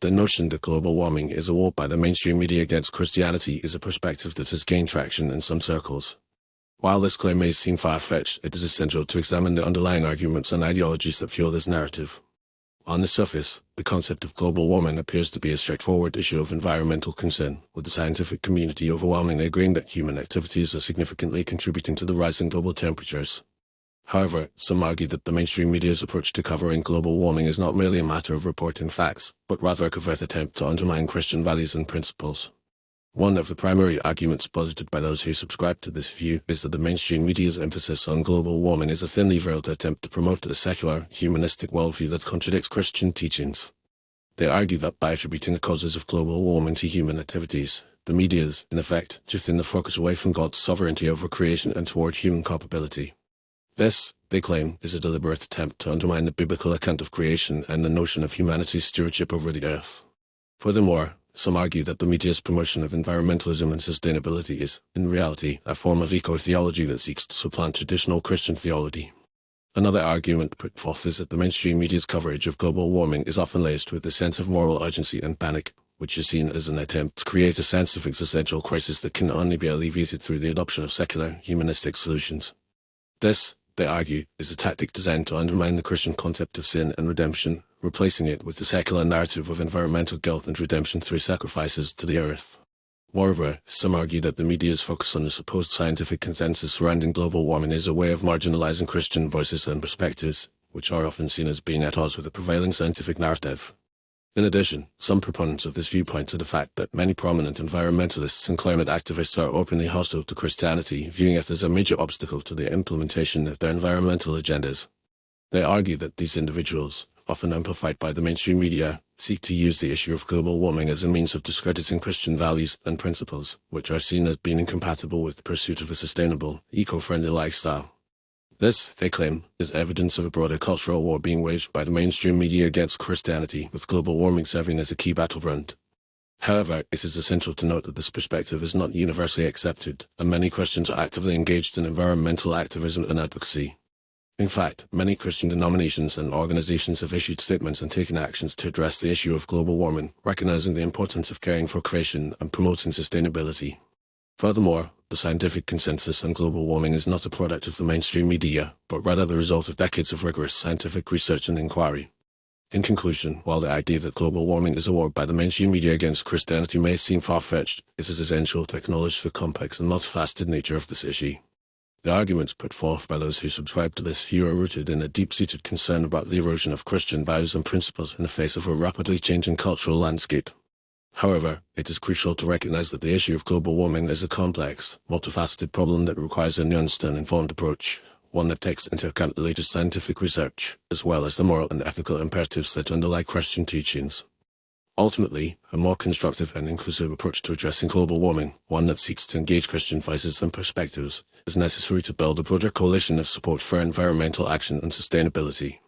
The notion that global warming is a war by the mainstream media against Christianity is a perspective that has gained traction in some circles. While this claim may seem far-fetched, it is essential to examine the underlying arguments and ideologies that fuel this narrative. On the surface, the concept of global warming appears to be a straightforward issue of environmental concern, with the scientific community overwhelmingly agreeing that human activities are significantly contributing to the rise in global temperatures. However, some argue that the mainstream media's approach to covering global warming is not merely a matter of reporting facts, but rather a covert attempt to undermine Christian values and principles. One of the primary arguments posited by those who subscribe to this view is that the mainstream media's emphasis on global warming is a thinly veiled attempt to promote a secular, humanistic worldview that contradicts Christian teachings. They argue that by attributing the causes of global warming to human activities, the media is, in effect, shifting the focus away from God's sovereignty over creation and toward human culpability. This, they claim, is a deliberate attempt to undermine the biblical account of creation and the notion of humanity's stewardship over the earth. Furthermore, some argue that the media's promotion of environmentalism and sustainability is, in reality, a form of eco-theology that seeks to supplant traditional Christian theology. Another argument put forth is that the mainstream media's coverage of global warming is often laced with a sense of moral urgency and panic, which is seen as an attempt to create a sense of existential crisis that can only be alleviated through the adoption of secular, humanistic solutions. This, they argue, is a tactic designed to undermine the Christian concept of sin and redemption, replacing it with the secular narrative of environmental guilt and redemption through sacrifices to the earth. Moreover, some argue that the media's focus on the supposed scientific consensus surrounding global warming is a way of marginalizing Christian voices and perspectives, which are often seen as being at odds with the prevailing scientific narrative. In addition, some proponents of this view point to the fact that many prominent environmentalists and climate activists are openly hostile to Christianity, viewing it as a major obstacle to the implementation of their environmental agendas. They argue that these individuals, often amplified by the mainstream media, seek to use the issue of global warming as a means of discrediting Christian values and principles, which are seen as being incompatible with the pursuit of a sustainable, eco-friendly lifestyle. This, they claim, is evidence of a broader cultural war being waged by the mainstream media against Christianity, with global warming serving as a key battleground. However, it is essential to note that this perspective is not universally accepted, and many Christians are actively engaged in environmental activism and advocacy. In fact, many Christian denominations and organizations have issued statements and taken actions to address the issue of global warming, recognizing the importance of caring for creation and promoting sustainability. Furthermore, the scientific consensus on global warming is not a product of the mainstream media, but rather the result of decades of rigorous scientific research and inquiry. In conclusion, while the idea that global warming is a war by the mainstream media against Christianity may seem far-fetched, it is essential to acknowledge the complex and multifaceted nature of this issue. The arguments put forth by those who subscribe to this view are rooted in a deep-seated concern about the erosion of Christian values and principles in the face of a rapidly changing cultural landscape. However, it is crucial to recognize that the issue of global warming is a complex, multifaceted problem that requires a nuanced and informed approach, one that takes into account the latest scientific research, as well as the moral and ethical imperatives that underlie Christian teachings. Ultimately, a more constructive and inclusive approach to addressing global warming, one that seeks to engage Christian voices and perspectives, is necessary to build a broader coalition of support for environmental action and sustainability.